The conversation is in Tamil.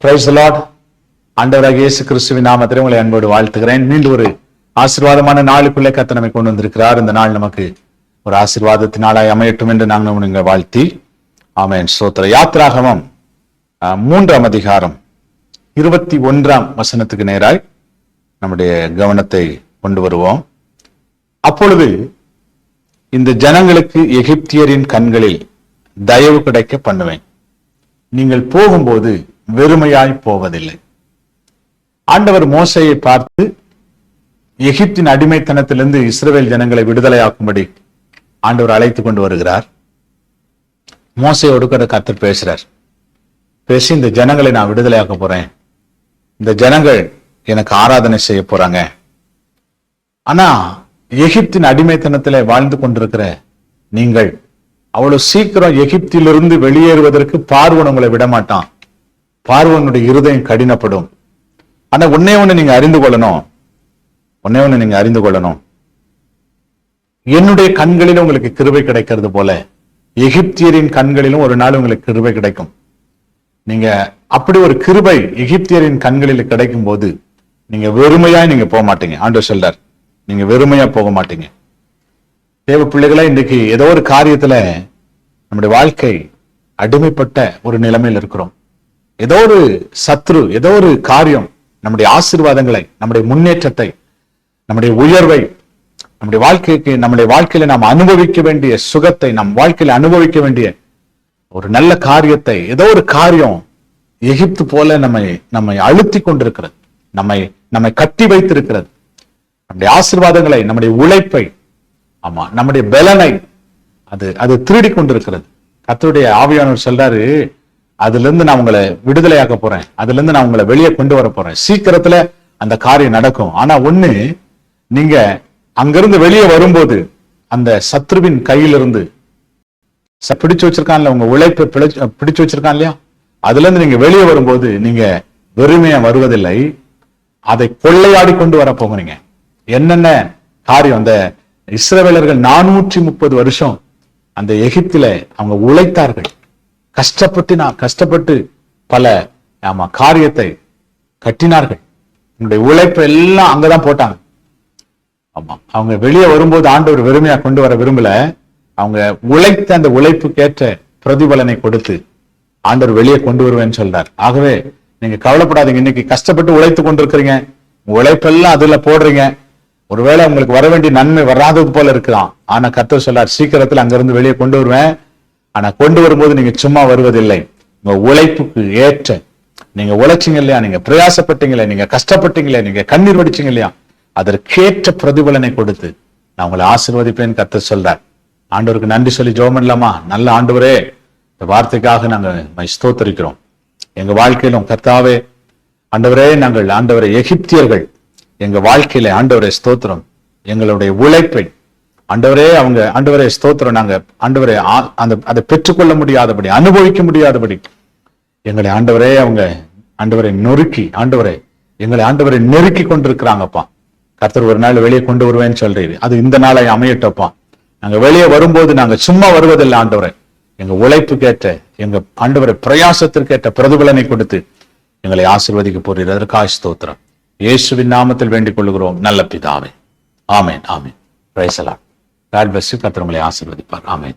Price the Lord. ஆண்டவராகிய இயேசு கிறிஸ்துவின் நாமத்திலே உங்களை அன்போடு வாழ்த்துகிறேன். மீண்டும் ஒரு ஆசீர்வாதமான நாளுக்குள்ளே கர்த்தர் நம்மை கொண்டு வந்திருக்கிறார். இந்த நாள் நமக்கு ஒரு ஆசீர்வாதத்தினாலாய் அமையட்டும் என்று நாங்கள் நீங்கள் வாழ்த்தி ஆமென். ஸ்தோத்திரம். யாத்ராகமம் 3ஆம் அதிகாரம் 21ஆம் வசனத்துக்கு நேராய் நம்முடைய கவனத்தை கொண்டு வருவோம். அப்பொழுது இந்த ஜனங்களுக்கு எகிப்தியரின் கண்களில் தயவு கிடைக்க பண்ணுவேன், நீங்கள் போகும்போது வெறுமையாய் போவதில்லை. ஆண்டவர் மோசேயை பார்த்து எகிப்தின் அடிமைத்தனத்திலிருந்து இஸ்ரவேல் ஜனங்களை விடுதலையாக்கும்படி ஆண்டவர் அழைத்து கொண்டு வருகிறார். மோசேயோடு கூட கர்த்தர் பேசுறார். பேசி இந்த ஜனங்களை நான் விடுதலையாக்க போறேன், இந்த ஜனங்கள் எனக்கு ஆராதனை செய்ய போறாங்க. ஆனா எகிப்தின் அடிமைத்தனத்திலே வாழ்ந்து கொண்டிருக்கிற நீங்கள் அவ்வளவு சீக்கிரம் எகிப்திலிருந்து வெளியேறுவதற்கு பார்வோன் உங்களை விடமாட்டான். பார்வோனுடைய இருதயம் கடினப்படும். ஆனா ஒன்னே ஒண்ணு நீங்க அறிந்து கொள்ளணும், என்னுடைய கண்களிலும் உங்களுக்கு கிருபை கிடைக்கிறது போல எகிப்தியரின் கண்களிலும் ஒரு நாள் உங்களுக்கு கிருபை கிடைக்கும். நீங்க அப்படி ஒரு கிருபை எகிப்தியரின் கண்களில் கிடைக்கும் போது நீங்க வெறுமையாய் நீங்க போக மாட்டீங்க. ஆண்டவர் சொல்றார், நீங்க வெறுமையா போக மாட்டீங்க. தேவ பிள்ளைகளை, இன்றைக்கு ஏதோ ஒரு காரியத்துல நம்முடைய வாழ்க்கை அடிமைப்பட்ட ஒரு நிலைமையில் இருக்கிறோம். ஏதோ ஒரு சத்ரு, ஏதோ ஒரு காரியம் நம்முடைய ஆசீர்வாதங்களை, நம்முடைய முன்னேற்றத்தை, நம்முடைய உயர்வை, நம்முடைய வாழ்க்கையில நாம் அனுபவிக்க வேண்டிய சுகத்தை, நம் வாழ்க்கையில அனுபவிக்க வேண்டிய ஒரு நல்ல காரியத்தை, ஏதோ ஒரு காரியம் எகிப்து போல நம்மை அழுத்தி கொண்டிருக்கிறது, நம்மை கட்டி வைத்திருக்கிறது. நம்முடைய ஆசீர்வாதங்களை, நம்முடைய உழைப்பை, ஆமா நம்முடைய பலனை அது திருடி கொண்டிருக்கிறது. கர்த்தருடைய ஆவியானவர் சொல்றாரு, அதுல இருந்து நான் உங்களை விடுதலையாக்க போறேன், அதுல இருந்து நான் உங்களை வெளியே கொண்டு வர போறேன். சீக்கிரத்துல அந்த காரியம் நடக்கும். ஆனா ஒண்ணு, நீங்க அங்கிருந்து வெளியே வரும்போது அந்த சத்ருவின் கையிலிருந்து பிடிச்சு வச்சிருக்கான்ல, உங்க உழைப்பை பிடிச்சு வச்சிருக்கான் இல்லையா, அதுல இருந்து நீங்க வெளியே வரும்போது நீங்க வெறுமையா வருவதில்லை, அதை கொள்ளையாடி கொண்டு வர போகிறீங்க. என்னென்ன காரியம்? அந்த இஸ்ரவேலர்கள் 430 வருஷம் அந்த எகிப்தில அவங்க உழைத்தார்கள். கஷ்டப்பட்டு பல காரியத்தை கட்டினார்கள். உங்களுடைய உழைப்பு எல்லாம் அங்கதான் போட்டாங்க. ஆமா, அவங்க வெளியே வரும்போது ஆண்டவர் வெறுமையா கொண்டு வர விரும்பல. அவங்க உழைத்த அந்த உழைப்புக்கேற்ற பிரதிபலனை கொடுத்து ஆண்டவர் வெளியே கொண்டு வருவேன்னு சொல்றார். ஆகவே நீங்க கவலைப்படாதீங்க. இன்னைக்கு கஷ்டப்பட்டு உழைத்து கொண்டிருக்கிறீங்க, உழைப்பெல்லாம் அதுல போடுறீங்க. ஒருவேளை உங்களுக்கு வர வேண்டிய நன்மை வராதது போல இருக்கலாம். ஆனா கர்த்தர் சொல்றார், சீக்கிரத்துல அங்கிருந்து வெளியே கொண்டு வருவேன். ஆனா கொண்டு வரும்போது நீங்க சும்மா வருவதில்லை, உங்க உழைப்புக்கு ஏற்ற, நீங்க உழைச்சிங்க இல்லையா, நீங்க பிரயாசப்பட்டீங்களே, நீங்க கஷ்டப்பட்டீங்களே, நீங்க கண்ணீர் வடிச்சீங்க இல்லையா, அதற்கேற்ற பிரதிபலனை கொடுத்து நான் உங்களை ஆசீர்வதிப்பேன்னு கர்த்தர் சொல்றார். ஆண்டவருக்கு நன்றி சொல்லி ஜெபம் பண்ணலாமா? நல்ல ஆண்டவரே, இந்த வார்த்தைக்காக நாங்கள் ஸ்தோத்திரிக்கிறோம். எங்க வாழ்க்கையிலும் கர்த்தாவே, ஆண்டவரே, நாங்கள் ஆண்டவரை எகிப்தியர்கள் எங்க வாழ்க்கையில ஆண்டவரே ஸ்தோத்திரம், எங்களுடைய உழைப்பை ஆண்டவரே ஸ்தோத்திரம், நாங்க ஆண்டவரே அதை பெற்றுக்கொள்ள முடியாதபடி, அனுபவிக்க முடியாதபடி எங்களை ஆண்டவரை நொறுக்கி, எங்களை நெருக்கி கொண்டிருக்கிறாங்கப்பா. கர்த்தர் ஒரு நாள் வெளியே கொண்டு வருவேன்னு சொல்றீங்க, அது இந்த நாளை அமையட்டப்பா. நாங்க வெளியே வரும்போது நாங்க சும்மா வருவதில்லை ஆண்டவரை, எங்க உழைப்புக்கேற்ற, எங்க ஆண்டவரை பிரயாசத்திற்கேற்ற பிரதிபலனை கொடுத்து எங்களை ஆசீர்வதிக்க போறீர். அதற்காக ஸ்தோத்திரம். இயேசுவின் நாமத்தில் வேண்டிக் கொள்கிறோம் நல்ல பிதாவே. Amen, amen. Praise the lord. God bless you. கர்த்தர் உங்களை ஆசீர்வதிப்பார். ஆமென்.